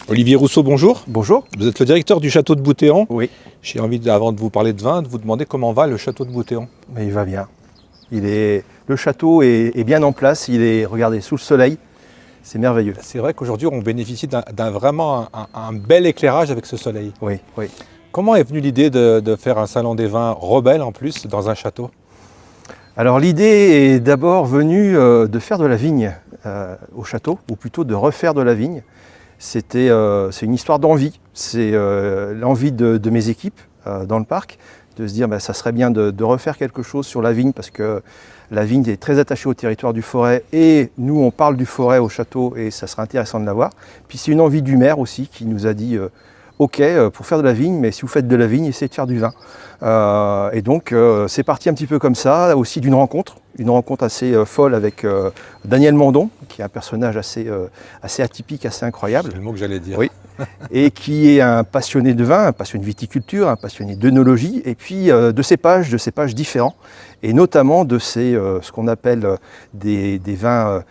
Olivier Rousseau, bonjour. Bonjour. Vous êtes le directeur du château de Bouthéon. Oui. J'ai envie, avant de vous parler de vin, de vous demander comment va le château de Bouthéon. Mais il va bien. Le château est bien en place, il est, regardez, sous le soleil. C'est merveilleux. C'est vrai qu'aujourd'hui, on bénéficie d'un vraiment un bel éclairage avec ce soleil. Oui, oui. Comment est venue l'idée de faire un salon des vins rebelle en plus dans un château? Alors l'idée est d'abord venue de faire de la vigne au château, ou plutôt de refaire de la vigne. C'est une histoire d'envie. C'est l'envie de mes équipes dans le parc, de se dire ça serait bien de refaire quelque chose sur la vigne, parce que la vigne est très attachée au territoire du Forêt, et nous on parle du Forêt au château, et ça serait intéressant de l'avoir. Puis c'est une envie du maire aussi qui nous a dit ok, pour faire de la vigne, mais si vous faites de la vigne, essayez de faire du vin. Et donc c'est parti un petit peu comme ça, aussi d'une rencontre assez folle avec Daniel Mandon, qui est un personnage assez atypique, assez incroyable. C'est le mot que j'allais dire. Oui. Et qui est un passionné de vin, un passionné de viticulture, un passionné d'œnologie, et puis de cépages différents, et notamment de ce qu'on appelle des vins.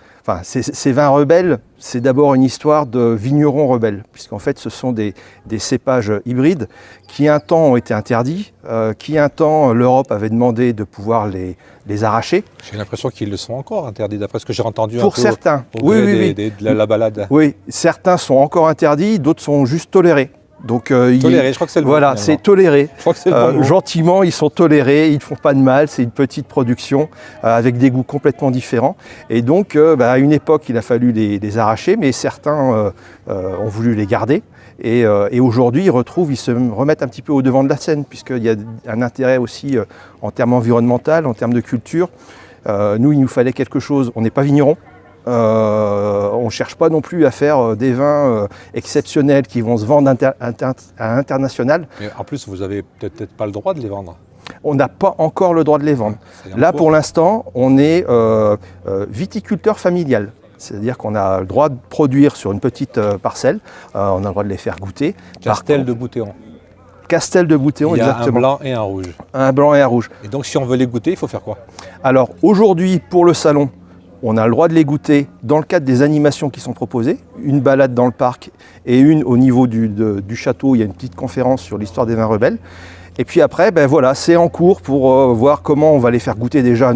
Ces vins rebelles, c'est d'abord une histoire de vignerons rebelles, puisqu'en fait ce sont des cépages hybrides qui un temps ont été interdits, qui un temps l'Europe avait demandé de pouvoir les arracher. J'ai l'impression qu'ils le sont encore interdits, d'après ce que j'ai entendu pour certains. Oui. De la balade. Oui, certains sont encore interdits, d'autres sont juste tolérés. Donc, toléré, je crois que c'est le voilà, bon, c'est toléré. Je crois que c'est le bon mot. Gentiment, ils sont tolérés, ils ne font pas de mal, c'est une petite production avec des goûts complètement différents. Et donc, à une époque, il a fallu les arracher, mais certains ont voulu les garder. Et aujourd'hui, ils se remettent un petit peu au devant de la scène, puisqu'il y a un intérêt aussi en termes environnementaux, en termes de culture. Nous, il nous fallait quelque chose, on n'est pas vigneron. On ne cherche pas non plus à faire des vins exceptionnels qui vont se vendre à l'international. Mais en plus, vous n'avez peut-être pas le droit de les vendre. On n'a pas encore le droit de les vendre. Là, pour l'instant, on est viticulteur familial. C'est-à-dire qu'on a le droit de produire sur une petite parcelle. On a le droit de les faire goûter. Castel de Bouthéon. Castel de Bouthéon, exactement. Il y a un blanc et un rouge. Un blanc et un rouge. Et donc, si on veut les goûter, il faut faire quoi? Alors, aujourd'hui, pour le salon, on a le droit de les goûter dans le cadre des animations qui sont proposées, une balade dans le parc et une au niveau du château. Il y a une petite conférence sur l'histoire des vins rebelles. Et puis après, c'est en cours pour voir comment on va les faire goûter déjà à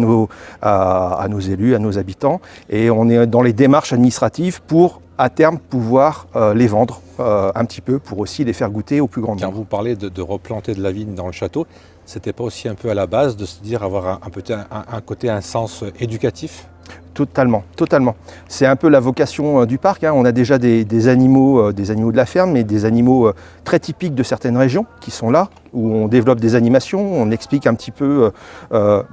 nos élus, à nos habitants. Et on est dans les démarches administratives pour, à terme, pouvoir les vendre un petit peu, pour aussi les faire goûter au plus grand nombre. Quand vous parlez de replanter de la vigne dans le château, c'était pas aussi un peu à la base de se dire avoir un sens éducatif? Totalement, totalement. C'est un peu la vocation du parc. On a déjà des animaux de la ferme, mais des animaux très typiques de certaines régions qui sont là, où on développe des animations, on explique un petit peu.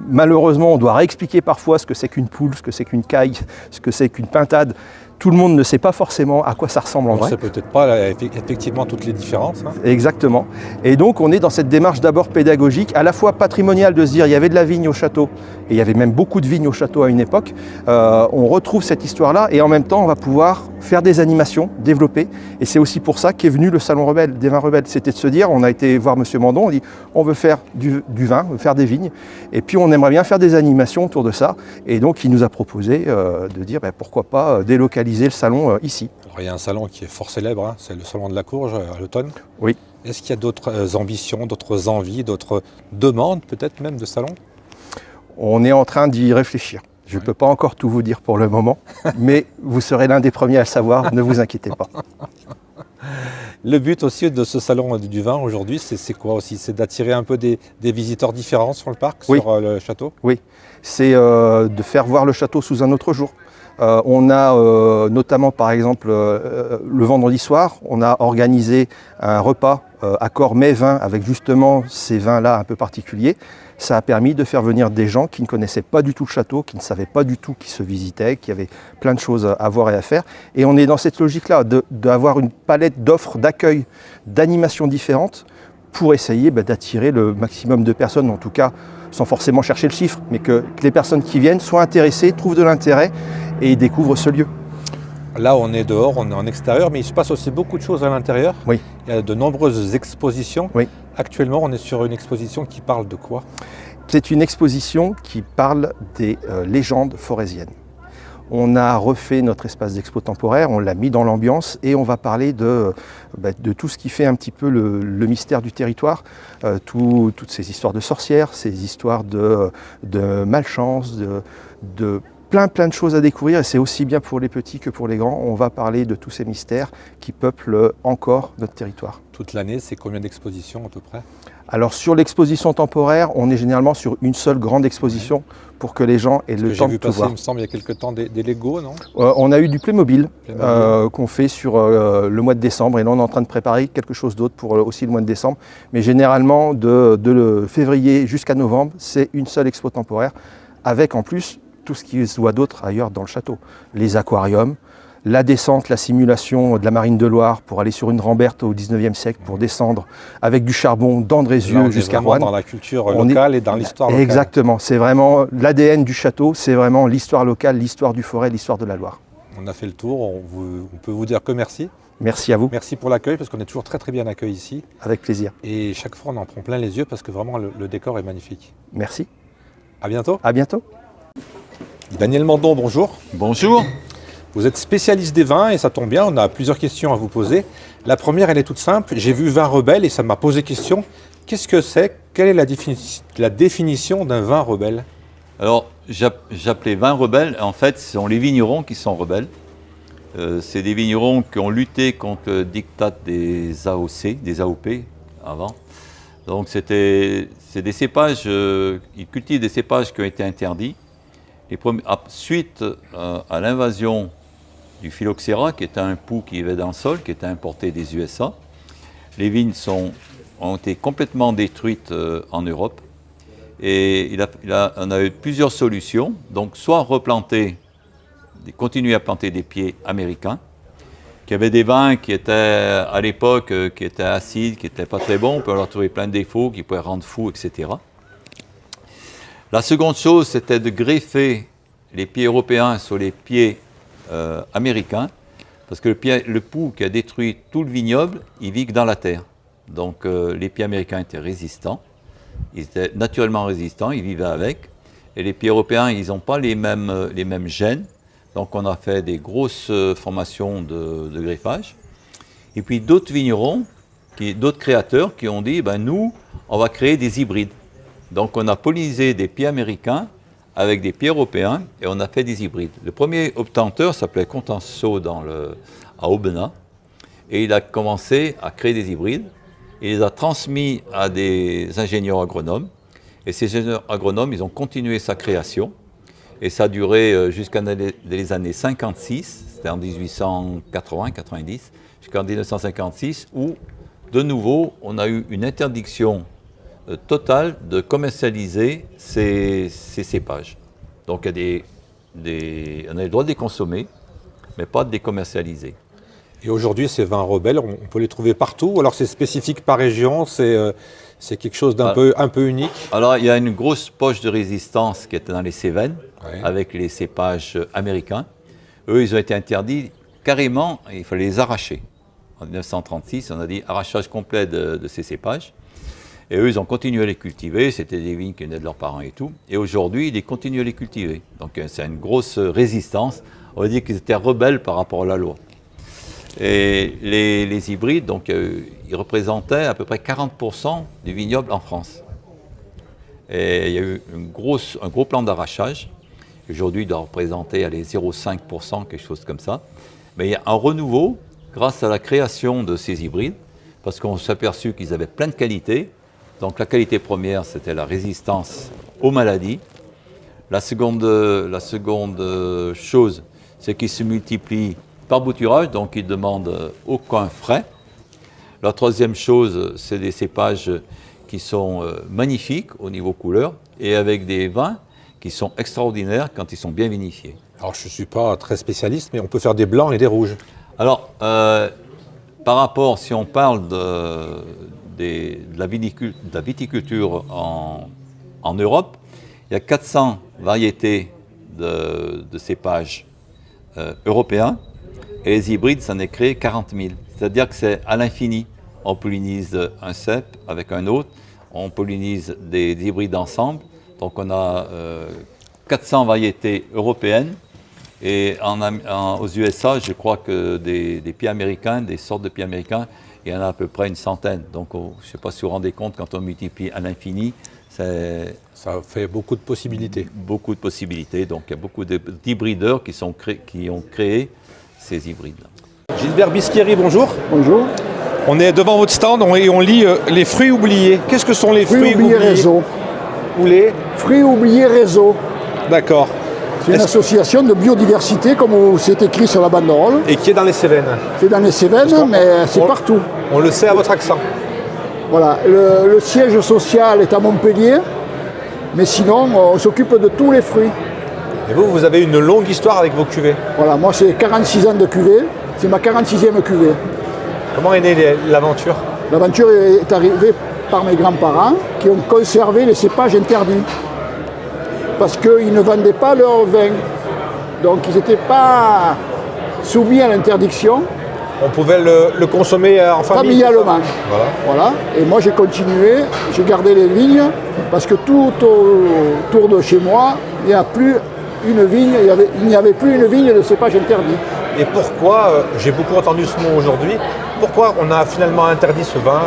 Malheureusement, on doit réexpliquer parfois ce que c'est qu'une poule, ce que c'est qu'une caille, ce que c'est qu'une pintade. Tout le monde ne sait pas forcément à quoi ça ressemble en vrai. On ne sait peut-être pas effectivement toutes les différences. Exactement. Et donc on est dans cette démarche d'abord pédagogique, à la fois patrimoniale, de se dire il y avait de la vigne au château, et il y avait même beaucoup de vignes au château à une époque. On retrouve cette histoire-là, et en même temps on va pouvoir faire des animations, développer. Et c'est aussi pour ça qu'est venu le Salon Rebelle, des vins rebelles. C'était de se dire, on a été voir Monsieur Mandon, on dit on veut faire du vin, on veut faire des vignes, et puis on aimerait bien faire des animations autour de ça. Et donc il nous a proposé de dire pourquoi pas délocaliser le salon ici. Alors, il y a un salon qui est fort célèbre, c'est le salon de la Courge à l'automne. Oui. Est-ce qu'il y a d'autres ambitions, d'autres envies, d'autres demandes peut-être même de salon? On est en train d'y réfléchir. Je ne peux pas encore tout vous dire pour le moment, mais vous serez l'un des premiers à le savoir, ne vous inquiétez pas. Le but aussi de ce salon du vin aujourd'hui, c'est quoi aussi? C'est d'attirer un peu des visiteurs différents sur le parc, oui. Sur le château? Oui, c'est de faire voir le château sous un autre jour. On a notamment par exemple le vendredi soir, on a organisé un repas accord mets-vin avec justement ces vins-là un peu particuliers. Ça a permis de faire venir des gens qui ne connaissaient pas du tout le château, qui ne savaient pas du tout qui se visitait, qui avaient plein de choses à voir et à faire. Et on est dans cette logique-là, d'avoir une palette d'offres, d'accueil, d'animations différentes pour essayer d'attirer le maximum de personnes, en tout cas sans forcément chercher le chiffre, mais que les personnes qui viennent soient intéressées, trouvent de l'intérêt et découvrent ce lieu. Là, on est dehors, on est en extérieur, mais il se passe aussi beaucoup de choses à l'intérieur. Oui. Il y a de nombreuses expositions. Oui. Actuellement, on est sur une exposition qui parle de quoi? C'est une exposition qui parle des légendes forésiennes. On a refait notre espace d'expo temporaire, on l'a mis dans l'ambiance et on va parler de tout ce qui fait un petit peu le mystère du territoire, toutes ces histoires de sorcières, ces histoires de malchance, de plein de choses à découvrir, et c'est aussi bien pour les petits que pour les grands. On va parler de tous ces mystères qui peuplent encore notre territoire. Toute l'année, c'est combien d'expositions à peu près? Alors sur l'exposition temporaire, on est généralement sur une seule grande exposition pour que les gens aient le temps de tout voir. Il me semble, il y a quelques temps des Lego, non? On a eu du Playmobil qu'on fait sur le mois de décembre, et là on est en train de préparer quelque chose d'autre pour aussi le mois de décembre. Mais généralement de février jusqu'à novembre, c'est une seule expo temporaire, avec en plus tout ce qui se voit d'autre ailleurs dans le château. Les aquariums, la descente, la simulation de la marine de Loire pour aller sur une Ramberte au 19e siècle pour descendre avec du charbon d'Andrézieux jusqu'à Roanne. Dans la culture locale et dans l'histoire locale. Exactement, c'est vraiment l'ADN du château, c'est vraiment l'histoire locale, l'histoire du forêt, l'histoire de la Loire. On a fait le tour, on peut vous dire que merci. Merci à vous. Merci pour l'accueil, parce qu'on est toujours très bien accueillis ici. Avec plaisir. Et chaque fois on en prend plein les yeux parce que vraiment le décor est magnifique. Merci. À bientôt. À bientôt. Daniel Mandon, bonjour. Bonjour. Vous êtes spécialiste des vins et ça tombe bien, on a plusieurs questions à vous poser. La première, elle est toute simple. J'ai vu vin rebelle et ça m'a posé question. Qu'est-ce que c'est? Quelle est la définition d'un vin rebelle? Alors, j'appelais vin rebelle. En fait, ce sont les vignerons qui sont rebelles. C'est des vignerons qui ont lutté contre le diktat des AOC, des AOP avant. Donc, c'est des cépages, ils cultivent des cépages qui ont été interdits. Suite à l'invasion du phylloxéra, qui était un pou qui vivait dans le sol, qui était importé des USA, les vignes ont été complètement détruites en Europe. Et on a eu plusieurs solutions. Donc, soit continuer à planter des pieds américains, qui avaient des vins qui étaient, à l'époque, qui étaient acides, qui n'étaient pas très bons. On peut leur trouver plein de défauts, qui pouvaient rendre fous, etc. La seconde chose, c'était de greffer les pieds européens sur les pieds américains, parce que le pou qui a détruit tout le vignoble, il vit que dans la terre. Donc les pieds américains étaient résistants, ils étaient naturellement résistants, ils vivaient avec, et les pieds européens, ils n'ont pas les mêmes gènes, donc on a fait des grosses formations de greffage. Et puis d'autres vignerons, d'autres créateurs qui ont dit, nous, on va créer des hybrides. Donc on a pollinisé des pieds américains avec des pieds européens et on a fait des hybrides. Le premier obtenteur s'appelait Contenso à Aubenas et il a commencé à créer des hybrides. Il les a transmis à des ingénieurs agronomes et ces ingénieurs agronomes, ils ont continué sa création et ça a duré jusqu'à les années 56, c'était en 1880-90, jusqu'en 1956 où de nouveau on a eu une interdiction total de commercialiser ces cépages. Donc on a le droit de les consommer, mais pas de les commercialiser. Et aujourd'hui, ces vins rebelles, on peut les trouver partout? Ou alors c'est spécifique par région, c'est quelque chose un peu unique? Alors il y a une grosse poche de résistance qui était dans les Cévennes, ouais, avec les cépages américains. Eux, ils ont été interdits carrément, il fallait les arracher. En 1936, on a dit arrachage complet de ces cépages. Et eux, ils ont continué à les cultiver, c'était des vignes qui venaient de leurs parents et tout. Et aujourd'hui, ils continuent à les cultiver. Donc c'est une grosse résistance. On va dire qu'ils étaient rebelles par rapport à la loi. Et les hybrides, donc, ils représentaient à peu près 40% du vignoble en France. Et il y a eu un gros plan d'arrachage. Aujourd'hui, il doit représenter 0,5%, quelque chose comme ça. Mais il y a un renouveau grâce à la création de ces hybrides, parce qu'on s'est aperçu qu'ils avaient plein de qualités. Donc la qualité première, c'était la résistance aux maladies. La seconde chose, c'est qu'ils se multiplient par bouturage, donc ils ne demandent aucun frais. La troisième chose, c'est des cépages qui sont magnifiques au niveau couleur et avec des vins qui sont extraordinaires quand ils sont bien vinifiés. Alors je ne suis pas très spécialiste, mais on peut faire des blancs et des rouges. Alors, par rapport, si on parle de la viticulture en Europe, il y a 400 variétés de cépages européens et les hybrides, ça en est créé 40 000. C'est-à-dire que c'est à l'infini. On pollinise un cep avec un autre, on pollinise des hybrides ensemble. Donc on a 400 variétés européennes Et aux USA, je crois que des pieds américains, des sortes de pieds américains, il y en a à peu près une centaine. Donc, je ne sais pas si vous vous rendez compte, quand on multiplie à l'infini, ça fait beaucoup de possibilités. Beaucoup de possibilités. Donc, il y a beaucoup d'hybrideurs qui ont créé ces hybrides-là. Gilbert Bisquieri, bonjour. Bonjour. On est devant votre stand et on lit les fruits oubliés. Qu'est-ce que sont les fruits oubliés réseau. Ou les Fruits oubliés réseau. D'accord. C'est une association de biodiversité, comme c'est écrit sur la banderole. Et qui est dans les Cévennes. C'est dans les Cévennes, mais c'est partout. On le sait à votre accent. Voilà. Le siège social est à Montpellier, mais sinon, on s'occupe de tous les fruits. Et vous avez une longue histoire avec vos cuvées. Voilà, moi, c'est 46 ans de cuvée. C'est ma 46e cuvée. Comment est née l'aventure? L'aventure est arrivée par mes grands-parents qui ont conservé les cépages interdits. Parce qu'ils ne vendaient pas leur vin. Donc ils n'étaient pas soumis à l'interdiction. On pouvait le consommer en famille. Familialement. Voilà. Et moi j'ai continué, j'ai gardé les vignes, parce que tout autour de chez moi, il n'y a plus une vigne, il n'y avait plus une vigne de cépage interdit. Et pourquoi, j'ai beaucoup entendu ce mot aujourd'hui, pourquoi on a finalement interdit ce vin,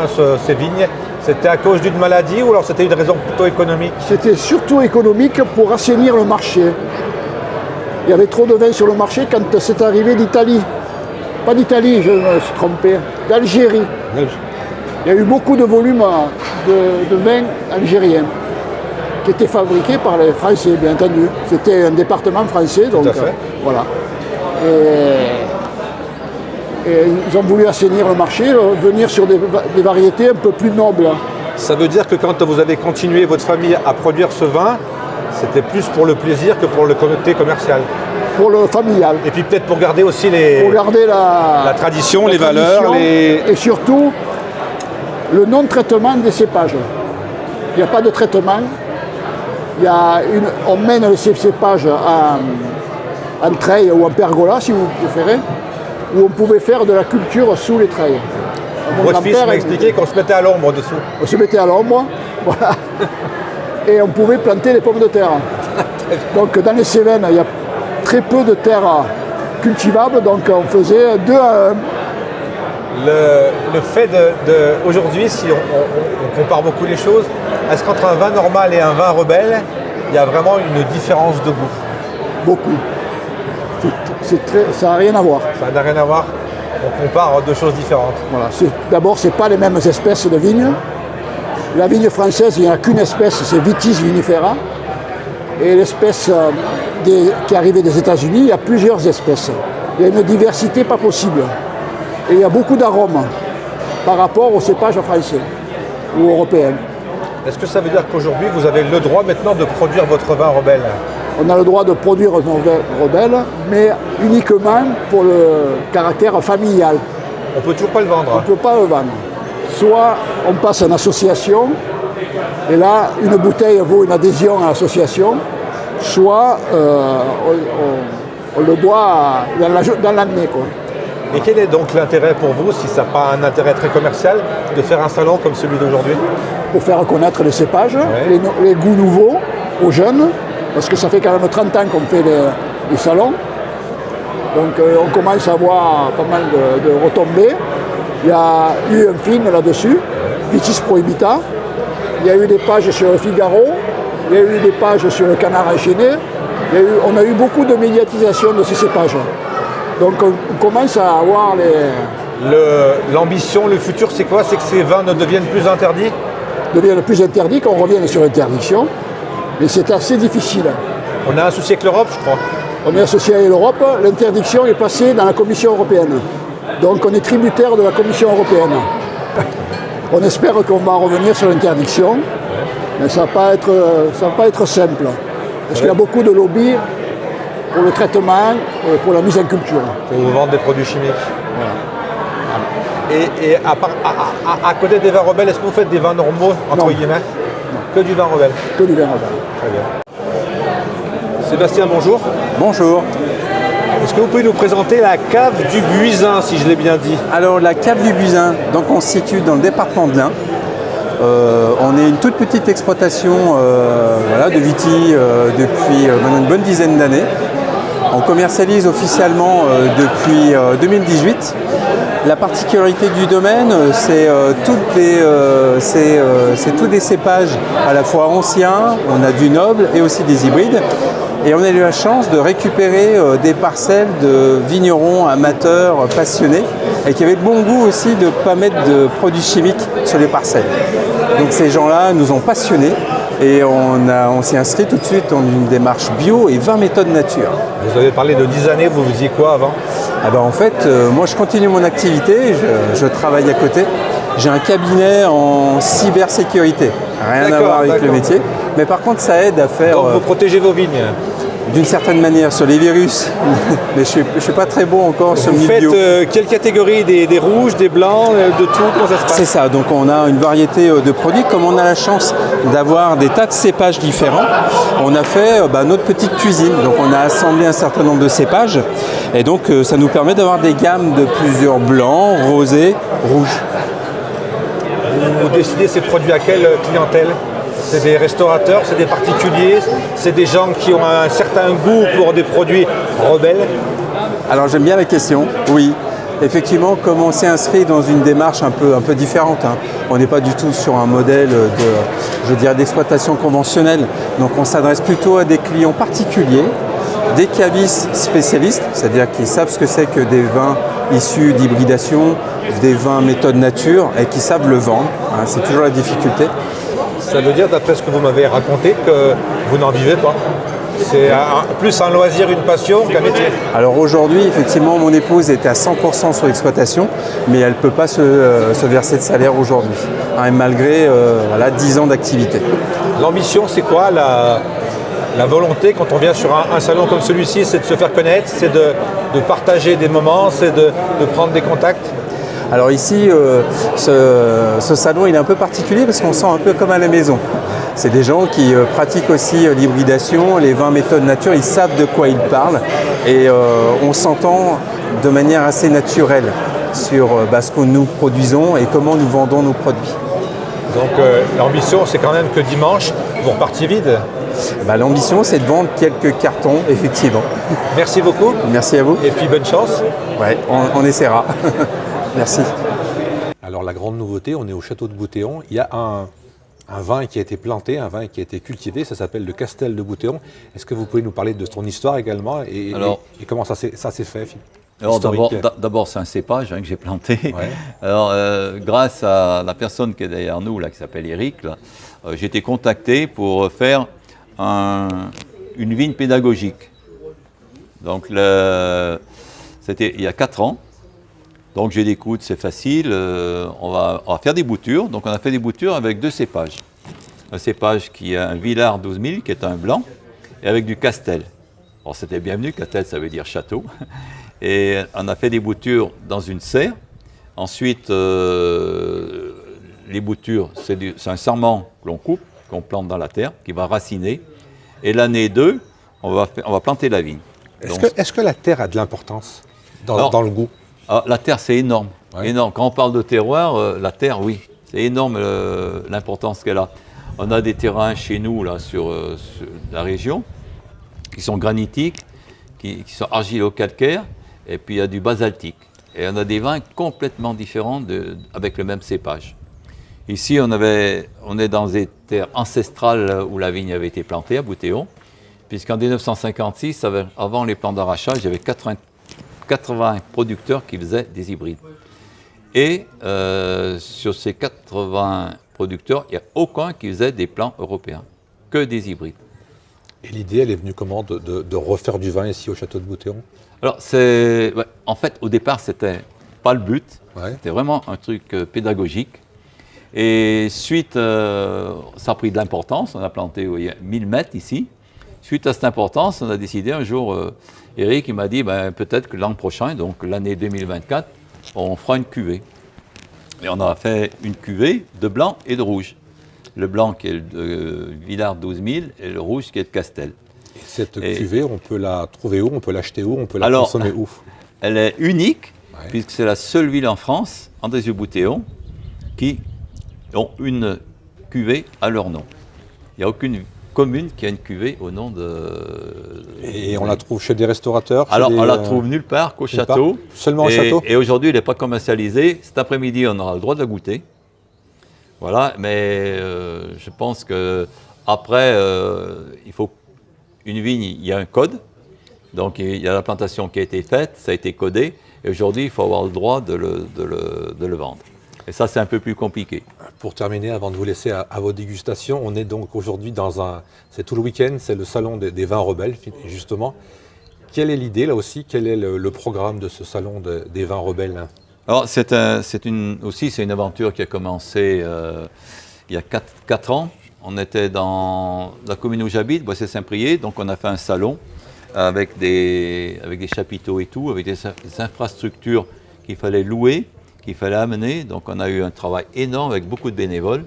ces vignes? C'était à cause d'une maladie ou alors c'était une raison plutôt économique? C'était surtout économique pour assainir le marché. Il y avait trop de vin sur le marché quand c'est arrivé d'Italie. Pas d'Italie, je me suis trompé, d'Algérie. Il y a eu beaucoup de volumes de vin algérien qui étaient fabriqués par les Français, bien entendu. C'était un département français, donc voilà. Et ils ont voulu assainir le marché, venir sur des variétés un peu plus nobles. Ça veut dire que quand vous avez continué votre famille à produire ce vin, c'était plus pour le plaisir que pour le côté commercial? Pour le familial. Et puis peut-être pour garder aussi pour garder la tradition, les valeurs. Et surtout, le non-traitement des cépages. Il n'y a pas de traitement. On mène ces cépages en treille ou en pergola, si vous préférez, où on pouvait faire de la culture sous les treilles. Votre fils m'a expliqué qu'on se mettait à l'ombre dessous. On se mettait à l'ombre, voilà. Et on pouvait planter les pommes de terre. Donc dans les Cévennes, il y a très peu de terres cultivables, donc on faisait 2 à 1. Le fait aujourd'hui, si on compare beaucoup les choses, est-ce qu'entre un vin normal et un vin rebelle, il y a vraiment une différence de goût? Beaucoup. Ça n'a rien à voir. Ça n'a rien à voir. On compare deux choses différentes. Voilà. D'abord, ce n'est pas les mêmes espèces de vignes. La vigne française, il n'y a qu'une espèce, c'est Vitis vinifera. Et l'espèce qui est arrivée des États-Unis, il y a plusieurs espèces. Il y a une diversité pas possible. Et il y a beaucoup d'arômes par rapport aux cépages français ou européens. Est-ce que ça veut dire qu'aujourd'hui, vous avez le droit maintenant de produire votre vin rebelle? On a le droit de produire nos vins rebelles, mais uniquement pour le caractère familial. On ne peut toujours pas le vendre? On ne peut pas le vendre. Soit on passe en association, et là, une bouteille vaut une adhésion à l'association, soit on le boit dans l'année. Et quel est donc l'intérêt pour vous, si ça n'a pas un intérêt très commercial, de faire un salon comme celui d'aujourd'hui? Pour faire connaître les cépages, les goûts nouveaux aux jeunes, parce que ça fait quand même 30 ans qu'on fait les salons. Donc on commence à avoir pas mal de retombées. Il y a eu un film là-dessus, Vitis Prohibita. Il y a eu des pages sur le Figaro, il y a eu des pages sur le Canard enchaîné. On a eu beaucoup de médiatisation de ces cépages. Donc on commence à avoir l'ambition, le futur, c'est quoi? C'est que ces vins ne deviennent plus interdits? Deviennent plus interdits, qu'on revienne sur l'interdiction. Mais c'est assez difficile. On a un souci avec l'Europe, je crois. On est associé à l'Europe. L'interdiction est passée dans la Commission européenne. Donc on est tributaire de la Commission européenne. On espère qu'on va revenir sur l'interdiction, mais ça ne va pas être simple. Parce qu'il y a beaucoup de lobbies pour le traitement et pour la mise en culture. Pour vous vendre des produits chimiques. Voilà. Et à côté des vins rebelles, est-ce que vous faites des vins normaux, entre guillemets? Non. Que du vin rebelle? Que du vin rebelle. Très bien. Sébastien, bonjour. Bonjour. Est-ce que vous pouvez nous présenter la cave du Buisin, si je l'ai bien dit? Alors la cave du Buisin, donc on se situe dans le département de l'Ain. On est une toute petite exploitation de Viti depuis maintenant une bonne dizaine d'années. On commercialise officiellement depuis 2018. La particularité du domaine, c'est tous des cépages à la fois anciens, on a du noble et aussi des hybrides. Et on a eu la chance de récupérer des parcelles de vignerons amateurs passionnés et qui avaient le bon goût aussi de ne pas mettre de produits chimiques sur les parcelles. Donc ces gens-là nous ont passionnés et on s'est inscrit tout de suite dans une démarche bio et 20 méthodes nature. Vous avez parlé de 10 années, vous faisiez quoi avant? En fait, moi je continue mon activité, je travaille à côté. J'ai un cabinet en cybersécurité, rien à voir avec le métier. Mais par contre, ça aide à faire... Donc vous protégez vos vignes? D'une certaine manière, sur les virus. Mais je ne suis pas très bon encore sur le Vous milieu. faites quelle catégorie? Des rouges, des blancs, de tout? Comment ça se passe? C'est ça, donc on a une variété de produits. Comme on a la chance d'avoir des tas de cépages différents, on a fait notre petite cuisine. Donc on a assemblé un certain nombre de cépages. Et donc ça nous permet d'avoir des gammes de plusieurs blancs, rosés, rouges. Vous décidez ces produits à quelle clientèle? C'est des restaurateurs, c'est des particuliers, c'est des gens qui ont un certain goût pour des produits rebelles? Alors j'aime bien la question, oui. Effectivement, comme on s'est inscrit dans une démarche un peu différente, hein. On n'est pas du tout sur un modèle d'exploitation conventionnelle. Donc on s'adresse plutôt à des clients particuliers, des cavistes spécialistes, c'est-à-dire qui savent ce que c'est que des vins issus d'hybridation, des vins méthode nature et qui savent le vendre. Hein. C'est toujours la difficulté. Ça veut dire, d'après ce que vous m'avez raconté, que vous n'en vivez pas? C'est plus un loisir, une passion qu'un métier? Alors aujourd'hui, effectivement, mon épouse était à 100% sur l'exploitation, mais elle ne peut pas se verser de salaire aujourd'hui, hein, malgré 10 ans d'activité. L'ambition, c'est quoi la volonté quand on vient sur un salon comme celui-ci? C'est de se faire connaître, c'est de partager des moments, c'est de prendre des contacts? Alors ici, ce salon il est un peu particulier parce qu'on sent un peu comme à la maison. C'est des gens qui pratiquent aussi l'hybridation, les vins méthode nature, ils savent de quoi ils parlent et on s'entend de manière assez naturelle sur ce que nous produisons et comment nous vendons nos produits. Donc l'ambition, c'est quand même que dimanche, vous repartiez vide? L'ambition, c'est de vendre quelques cartons, effectivement. Merci beaucoup. Merci à vous. Et puis bonne chance. Ouais, on essaiera. Merci. Alors la grande nouveauté, on est au château de Bouthéon. Il y a un vin qui a été planté, un vin qui a été cultivé, ça s'appelle le Castel de Bouthéon. Est-ce que vous pouvez nous parler de son histoire également et comment ça s'est fait? Alors d'abord c'est un cépage que j'ai planté. Ouais. Alors grâce à la personne qui est derrière nous, là, qui s'appelle Eric, j'ai été contacté pour faire une vigne pédagogique. Donc c'était il y a 4 ans. Donc j'ai dit écoute, c'est facile, on va faire des boutures. Donc on a fait des boutures avec 2 cépages. Un cépage qui est un Villard 12000, qui est un blanc, et avec du Castel. Alors c'était bienvenu, Castel ça veut dire château. Et on a fait des boutures dans une serre. Ensuite, les boutures, c'est un sarment que l'on coupe, qu'on plante dans la terre, qui va raciner. Et l'année 2, on va planter la vigne. Est-ce que la terre a de l'importance dans le goût? La terre, c'est énorme. Ouais. Énorme. Quand on parle de terroir, la terre, oui, c'est énorme l'importance qu'elle a. On a des terrains chez nous, là, sur la région, qui sont granitiques, qui sont argilo-calcaires, et puis il y a du basaltique. Et on a des vins complètement différents avec le même cépage. Ici, on est dans des terres ancestrales où la vigne avait été plantée, à Bouthéon, puisqu'en 1956, avant les plans d'arrachage, il y avait 80 producteurs qui faisaient des hybrides. Et sur ces 80 producteurs, il n'y a aucun qui faisait des plants européens, que des hybrides. Et l'idée, elle est venue comment de refaire du vin ici au château de Bouthéon? Alors, en fait, au départ, c'était pas le but. Ouais. C'était vraiment un truc pédagogique. Et suite, ça a pris de l'importance. On a planté 1000 mètres ici. Suite à cette importance, on a décidé un jour, Eric il m'a dit, peut-être que l'an prochain, donc l'année 2024, on fera une cuvée. Et on a fait une cuvée de blanc et de rouge. Le blanc qui est de Villard 12000 et le rouge qui est de Castel. Et cette cuvée, on peut la trouver où? On peut l'acheter où? On peut la consommer où? Elle est unique, puisque c'est la seule ville en France, Andrézieux-Bouthéon, qui ont une cuvée à leur nom. Il n'y a aucune commune qui a une cuvée au nom de... Et on la trouve chez des restaurateurs? Alors, on la trouve nulle part qu'au château. Seulement au château? Et aujourd'hui, il n'est pas commercialisé. Cet après-midi, on aura le droit de la goûter. Voilà, mais je pense qu'après, il faut une vigne, il y a un code. Donc, il y a la plantation qui a été faite, ça a été codé. Et aujourd'hui, il faut avoir le droit de le vendre. Et ça, c'est un peu plus compliqué. Pour terminer, avant de vous laisser à vos dégustations, on est donc aujourd'hui c'est tout le week-end, c'est le salon des vins rebelles, justement. Quelle est l'idée, là aussi? Quel est le programme de ce salon des vins rebelles? Alors, c'est une aventure qui a commencé il y a 4 ans. On était dans la commune où j'habite, Boissé-Saint-Priest, donc on a fait un salon avec des chapiteaux et tout, avec des infrastructures qu'il fallait louer, qu'il fallait amener. Donc on a eu un travail énorme avec beaucoup de bénévoles.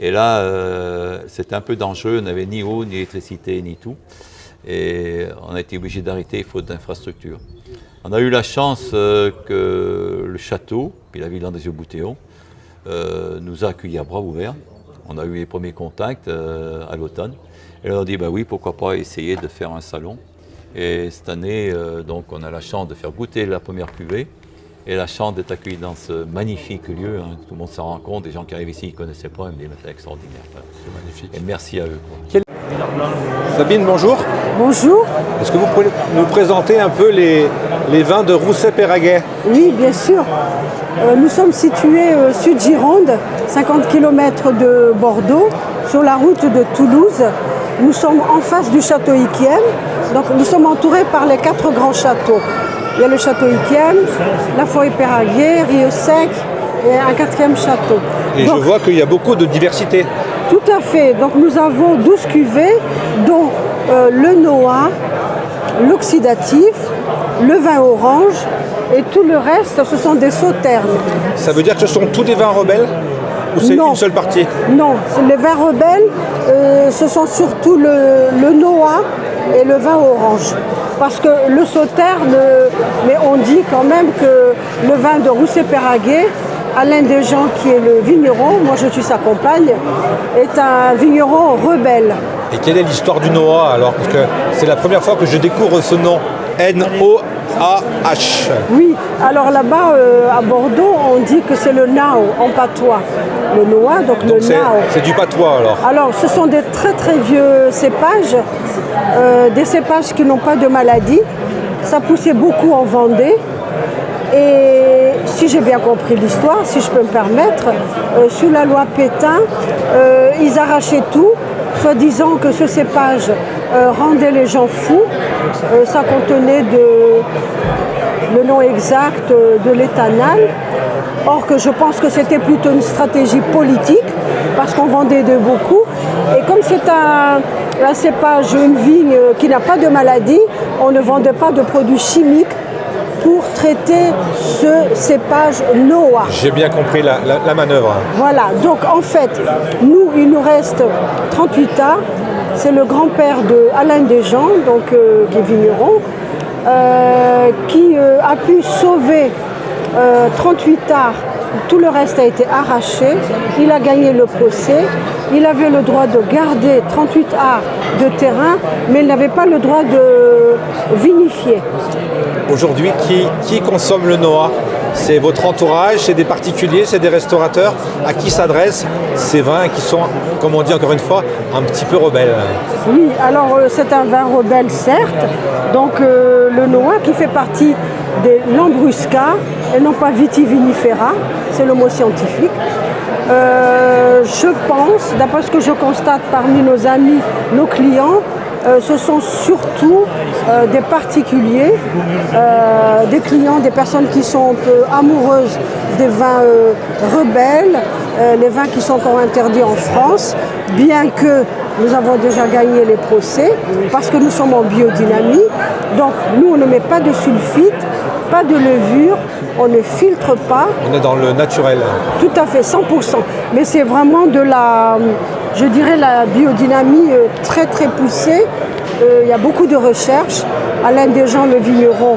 Et là, c'était un peu dangereux, on n'avait ni eau, ni électricité, ni tout. Et on a été obligé d'arrêter faute d'infrastructures. On a eu la chance que le château, puis la ville des Yeux-Boutéon, nous a accueillis à bras ouverts. On a eu les premiers contacts à l'automne. Et là, on a dit, bah oui, pourquoi pas essayer de faire un salon. Et cette année, donc, on a la chance de faire goûter la première cuvée et la chance d'être accueillis dans ce magnifique lieu. Hein. Tout le monde s'en rend compte, des gens qui arrivent ici, ils ne connaissaient pas, ils me disent, c'est extraordinaire. C'est magnifique. Et merci à eux. Sabine, bonjour. Bonjour. Est-ce que vous pouvez nous présenter un peu les vins de Rousset-Péraguet? Oui, bien sûr. Nous sommes situés sud Gironde, 50 km de Bordeaux, sur la route de Toulouse. Nous sommes en face du château Yquem. Donc nous sommes entourés par les 4 grands châteaux. Il y a le château Yquem, la Forêt-Péraguet, Rieux-Sec et un 4e château. Et donc, je vois qu'il y a beaucoup de diversité. Tout à fait. Donc nous avons 12 cuvées, dont le Noah, l'oxydatif, le vin orange et tout le reste, ce sont des sauternes. Ça veut dire que ce sont tous des vins rebelles? Ou c'est une seule partie? Non, les vins rebelles, ce sont surtout le Noah et le vin orange. Parce que le sauterne, mais on dit quand même que le vin de Rousset-Péraguet, Alain Desjean, qui est le vigneron, moi je suis sa compagne, est un vigneron rebelle. Et quelle est l'histoire du Noah alors? Parce que c'est la première fois que je découvre ce nom, N-O-A-H. Oui, alors là-bas à Bordeaux, on dit que c'est le Nao en patois. Le Noah, donc le Nao. C'est du patois alors? Alors ce sont des très très vieux cépages, des cépages qui n'ont pas de maladie. Ça poussait beaucoup en Vendée. Et si j'ai bien compris l'histoire, si je peux me permettre, sous la loi Pétain, ils arrachaient tout, soi-disant que ce cépage rendait les gens fous. Ça contenait le nom exact de l'éthanol. Or que je pense que c'était plutôt une stratégie politique, parce qu'on vendait de beaucoup. Et comme c'est un cépage, une vigne qui n'a pas de maladie, on ne vendait pas de produits chimiques pour traiter ce cépage Noah. J'ai bien compris la manœuvre. Voilà, donc en fait, il nous reste 38 arts. C'est le grand-père de Alain Desjean, donc, qui est vigneron, qui a pu sauver 38 arts. Tout le reste a été arraché. Il a gagné le procès. Il avait le droit de garder 38 arts de terrain, mais il n'avait pas le droit de vinifier. Aujourd'hui, qui consomme le Noah? C'est votre entourage, c'est des particuliers, c'est des restaurateurs? À qui s'adressent ces vins qui sont, comme on dit encore une fois, un petit peu rebelles? Oui, alors c'est un vin rebelle certes, donc le Noah qui fait partie des Lambrusca et non pas Vitivinifera, c'est le mot scientifique. Je pense, d'après ce que je constate parmi nos amis, nos clients, ce sont surtout des particuliers, des clients, des personnes qui sont un peu amoureuses des vins rebelles, les vins qui sont encore interdits en France, bien que nous avons déjà gagné les procès, parce que nous sommes en biodynamie. Donc nous, on ne met pas de sulfite, pas de levure, on ne filtre pas. On est dans le naturel. Tout à fait, 100%. Mais c'est vraiment de la, je dirais, la biodynamie très très poussée. Il y a beaucoup de recherches. Alain Desjean, le vigneron,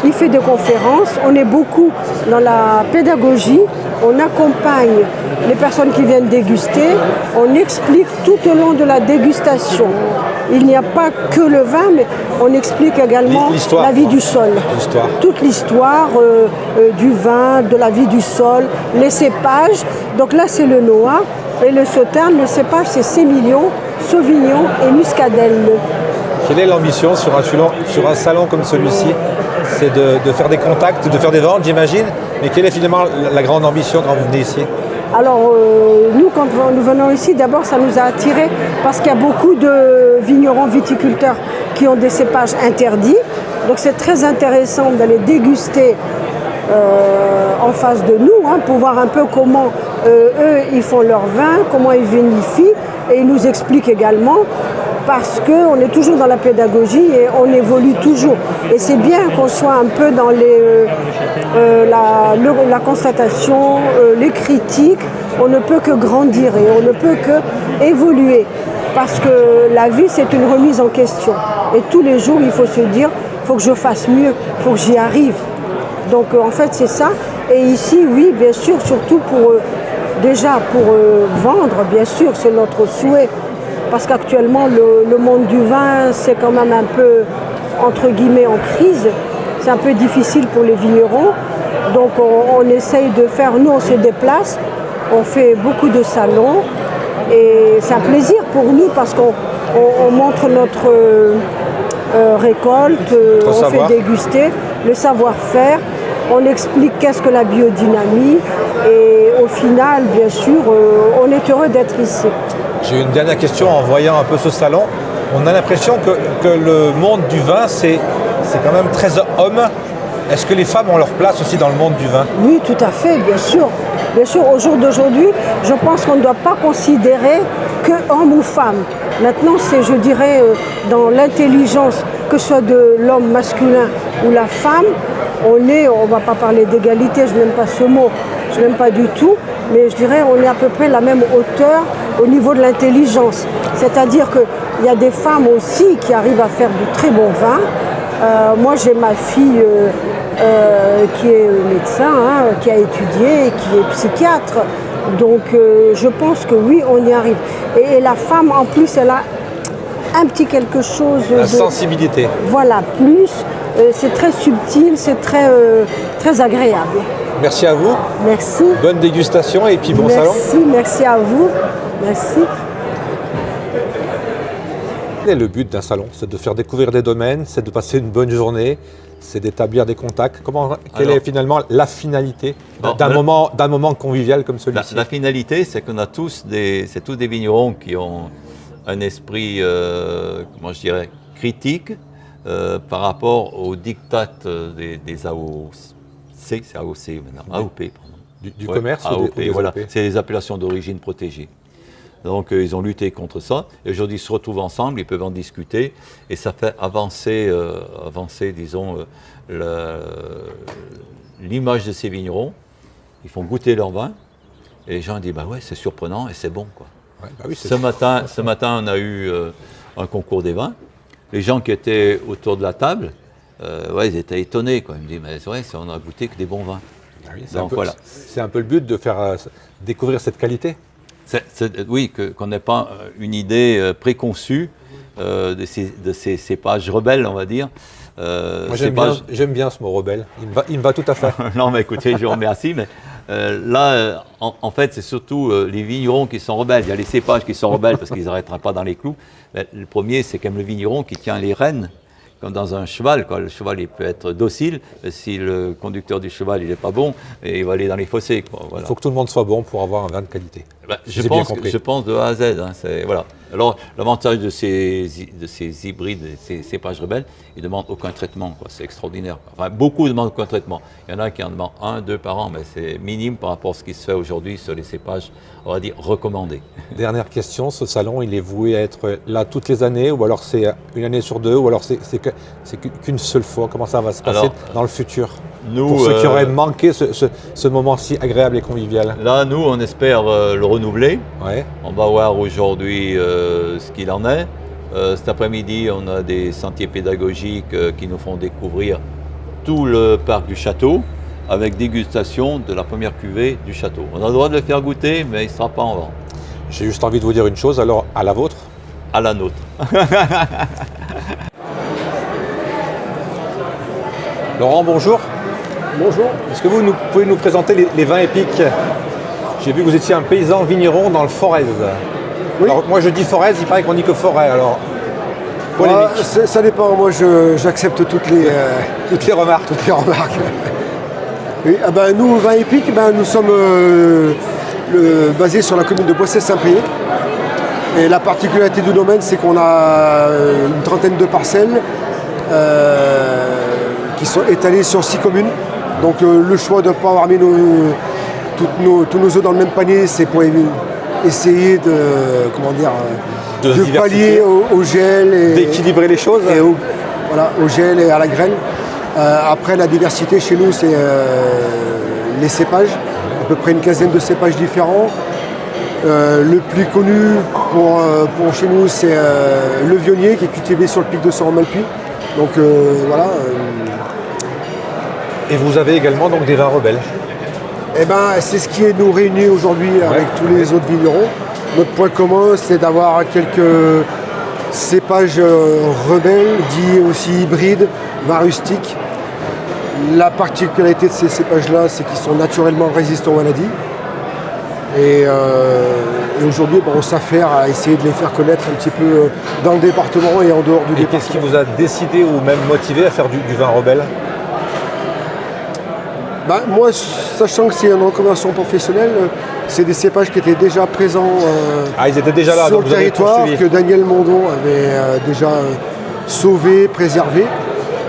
il fait des conférences. On est beaucoup dans la pédagogie. On accompagne les personnes qui viennent déguster, on explique tout au long de la dégustation. Il n'y a pas que le vin, mais on explique également L'histoire, la vie du sol. L'histoire. Toute l'histoire du vin, de la vie du sol, les cépages. Donc là, c'est le Noah. Et le Sauterne, le cépage, c'est Sémillon, Sauvignon et Muscadelle. Quelle est l'ambition sur un salon comme celui-ci? C'est de faire des contacts, de faire des ventes, j'imagine. Mais quelle est finalement la grande ambition quand vous venez ici? Alors, nous, quand nous venons ici, d'abord, ça nous a attirés parce qu'il y a beaucoup de vignerons viticulteurs qui ont des cépages interdits. Donc, c'est très intéressant d'aller déguster en face de nous, pour voir un peu comment eux, ils font leur vin, comment ils vinifient. Et ils nous expliquent également parce qu'on est toujours dans la pédagogie et on évolue toujours. Et c'est bien qu'on soit un peu dans la constatation, les critiques. On ne peut que grandir et on ne peut que évoluer. Parce que la vie, c'est une remise en question. Et tous les jours, il faut se dire, il faut que je fasse mieux, il faut que j'y arrive. Donc en fait, c'est ça. Et ici, oui, bien sûr, surtout pour vendre, bien sûr, c'est notre souhait. Parce qu'actuellement, le monde du vin, c'est quand même un peu, entre guillemets, en crise. C'est un peu difficile pour les vignerons. Donc on essaye de faire, nous on se déplace, on fait beaucoup de salons. Et c'est un plaisir pour nous parce qu'on montre notre récolte, on fait déguster le savoir-faire. On explique qu'est-ce que la biodynamie et au final, bien sûr, on est heureux d'être ici. J'ai une dernière question en voyant un peu ce salon. On a l'impression que le monde du vin, c'est quand même très homme. Est-ce que les femmes ont leur place aussi dans le monde du vin? Oui, tout à fait, bien sûr. Bien sûr, au jour d'aujourd'hui, je pense qu'on ne doit pas considérer que homme ou femme. Maintenant, c'est, je dirais, dans l'intelligence, que ce soit de l'homme masculin ou la femme, on ne va pas parler d'égalité, je n'aime pas ce mot, je n'aime pas du tout, mais je dirais on est à peu près la même hauteur au niveau de l'intelligence. C'est-à-dire qu'il y a des femmes aussi qui arrivent à faire du très bon vin. Moi, j'ai ma fille qui est médecin, qui a étudié, et qui est psychiatre. Donc, je pense que oui, on y arrive. Et la femme, en plus, elle a un petit quelque chose La sensibilité. Voilà, plus. C'est très subtil, c'est très agréable. Merci à vous. Merci. Bonne dégustation et puis bon salon. Merci à vous. Merci. Quel est le but d'un salon? C'est de faire découvrir des domaines, c'est de passer une bonne journée, c'est d'établir des contacts. Quelle est finalement la finalité d'un moment convivial comme celui-ci? La finalité, c'est qu'on a tous des vignerons qui ont un esprit, comment je dirais, critique par rapport aux diktats des AOC, c'est AOC maintenant, AOP, pardon. Du commerce AOP, ou des voilà, AOP? c'est les appellations d'origine protégée. Donc ils ont lutté contre ça et aujourd'hui ils se retrouvent ensemble, ils peuvent en discuter et ça fait avancer disons, l'image de ces vignerons. Ils font goûter leur vin et les gens disent bah ouais c'est surprenant et c'est bon quoi. Ouais, bah oui, ce matin on a eu un concours des vins. Les gens qui étaient autour de la table, ils étaient étonnés quoi. Ils me disent mais c'est vrai on a goûté que des bons vins. Ah oui, donc voilà. C'est un peu le but de faire découvrir cette qualité. Oui, qu'on n'ait pas une idée préconçue de ces cépages rebelles, on va dire. Moi, j'aime bien ce mot rebelle. Il me va tout à fait. Non, mais écoutez, je vous remercie. Mais là, en fait, c'est surtout les vignerons qui sont rebelles. Il y a les cépages qui sont rebelles parce qu'ils n'arrêteront pas dans les clous. Mais le premier, c'est quand même le vigneron qui tient les rênes. Comme dans un cheval, quoi. Le cheval il peut être docile, mais si le conducteur du cheval il n'est pas bon, il va aller dans les fossés. Quoi. Voilà. Il faut que tout le monde soit bon pour avoir un vin de qualité. Je pense de A à Z. Voilà. Alors l'avantage de ces hybrides, ces cépages rebelles, ils ne demandent aucun traitement. C'est extraordinaire. Enfin, beaucoup demandent aucun traitement. Il y en a qui en demandent 1, 2 par an, mais c'est minime par rapport à ce qui se fait aujourd'hui sur les cépages, on va dire, recommandés. Dernière question, ce salon, il est voué à être là toutes les années, ou alors c'est une année sur deux, ou alors c'est qu'une seule fois? Comment ça va se passer dans le futur? Pour ceux qui auraient manqué ce moment si agréable et convivial. Là, nous, on espère le renouveler. Ouais. On va voir aujourd'hui ce qu'il en est. Cet après-midi, on a des sentiers pédagogiques qui nous font découvrir tout le parc du château, avec dégustation de la première cuvée du château. On a le droit de le faire goûter, mais il ne sera pas en vente. J'ai juste envie de vous dire une chose, alors à la vôtre. À la nôtre. Laurent, bonjour. Bonjour. Est-ce que vous pouvez nous présenter les vins épiques? J'ai vu que vous étiez un paysan vigneron dans le Forez. Oui. Alors, moi je dis Forez, il paraît qu'on dit que forêt, alors polémique. Ça dépend, moi j'accepte toutes les Toutes les remarques. Oui, nous, vin épique, nous sommes basés sur la commune de Boissé-Saint-Priest. Et la particularité du domaine, c'est qu'on a une trentaine de parcelles qui sont étalées sur 6 communes. Donc le choix de ne pas avoir mis tous nos œufs dans le même panier, c'est pour essayer de pallier au gel et d'équilibrer les choses. Au gel et à la graine. Après, la diversité chez nous, c'est les cépages, à peu près une quinzaine de cépages différents. Le plus connu pour chez nous, c'est le Vionnier, qui est cultivé sur le pic de Soron-Malpuy. Donc voilà. Et vous avez également donc des vins rebelles. C'est ce qui nous réunit aujourd'hui avec tous les autres vignerons. Notre point commun, c'est d'avoir quelques cépages rebelles, dits aussi hybrides, vins rustiques. La particularité de ces cépages-là, c'est qu'ils sont naturellement résistants aux maladies. Et aujourd'hui, on s'affaire à essayer de les faire connaître un petit peu dans le département et en dehors du département. Et qu'est-ce qui vous a décidé ou même motivé à faire du vin rebelle? Moi, sachant que c'est une reconversion professionnelle, c'est des cépages qui étaient déjà présents ils étaient déjà là, sur donc le vous avez territoire, poursuivi. que Daniel Mondon avait déjà sauvé, préservé.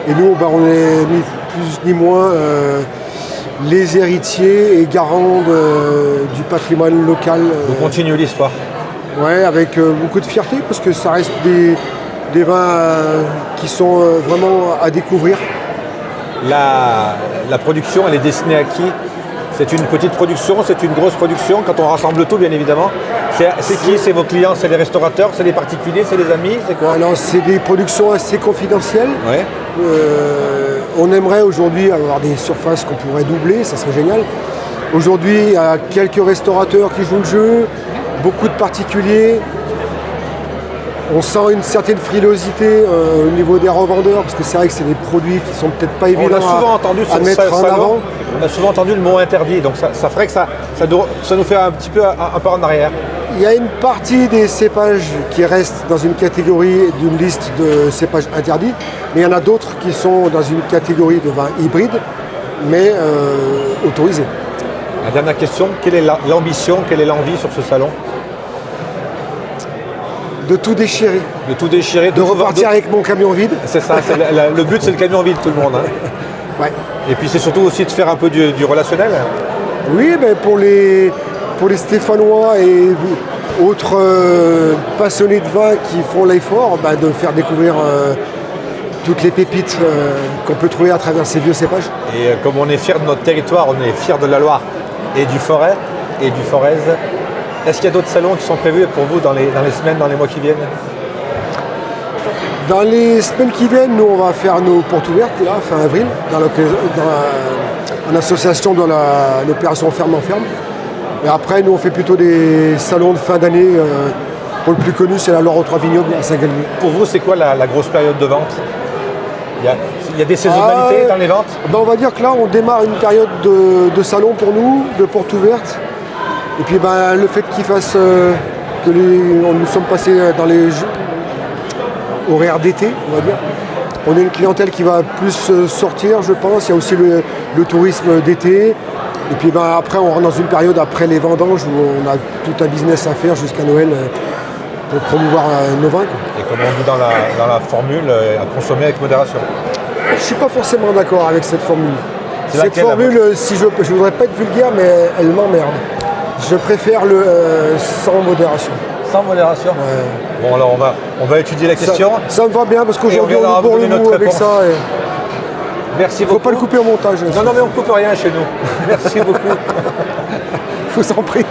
Et nous, on est ni plus ni moins les héritiers et garants du patrimoine local. Vous continuez l'histoire. Ouais, avec beaucoup de fierté, parce que ça reste des vins qui sont vraiment à découvrir. La production, elle est destinée à qui? C'est une petite production, c'est une grosse production, quand on rassemble tout, bien évidemment. C'est qui? C'est vos clients? C'est les restaurateurs? C'est les particuliers? C'est les amis? C'est quoi? Alors, c'est des productions assez confidentielles. Ouais. On aimerait aujourd'hui avoir des surfaces qu'on pourrait doubler, ça serait génial. Aujourd'hui, il y a quelques restaurateurs qui jouent le jeu, beaucoup de particuliers. On sent une certaine frilosité au niveau des revendeurs, parce que c'est vrai que c'est des produits qui sont peut-être pas évidents à mettre en avant. On a souvent entendu le mot interdit, donc ça ferait que ça nous fait un petit peu un pas en arrière. Il y a une partie des cépages qui restent dans une catégorie d'une liste de cépages interdits, mais il y en a d'autres qui sont dans une catégorie de vins hybrides, mais autorisés. La dernière question, quelle est l'ambition, quelle est l'envie sur ce salon? De tout déchirer. De tout déchirer, De repartir avec mon camion vide. C'est ça, le but c'est le camion vide, tout le monde. Ouais. Et puis c'est surtout aussi de faire un peu du relationnel. Oui, pour les Stéphanois et autres passionnés de vin qui font l'effort, de faire découvrir toutes les pépites qu'on peut trouver à travers ces vieux cépages. Et comme on est fiers de notre territoire, on est fiers de la Loire et du Forez et du Forez. Est-ce qu'il y a d'autres salons qui sont prévus pour vous dans les semaines, dans les mois qui viennent? Dans les semaines qui viennent, nous, on va faire nos portes ouvertes, là, fin avril, en association de l'opération Ferme en Ferme. Et après, nous, on fait plutôt des salons de fin d'année. Pour le plus connu, c'est la Loire aux Trois Vignobles à Saint-Galmier. Pour vous, c'est quoi la grosse période de vente? Il y a des saisonnalités dans les ventes? On va dire que là, on démarre une période de salon pour nous, de portes ouvertes. Et puis le fait qu'il fasse nous sommes passés dans les horaires d'été, on va dire. On a une clientèle qui va plus sortir, je pense. Il y a aussi le tourisme d'été. Et puis après, on rentre dans une période après les vendanges où on a tout un business à faire jusqu'à Noël pour promouvoir nos vins. Et comme on dit dans la formule, à consommer avec modération. Je ne suis pas forcément d'accord avec cette formule. Cette formule, si je ne voudrais pas être vulgaire, mais elle m'emmerde. Je préfère le sans modération. Sans modération? Ouais. Bon, alors on va étudier la question. Ça me va bien parce qu'aujourd'hui on est pour le mot avec ça. Merci beaucoup. Il ne faut pas le couper au montage. Non, mais on ne coupe rien chez nous. Merci beaucoup. Je vous en prie.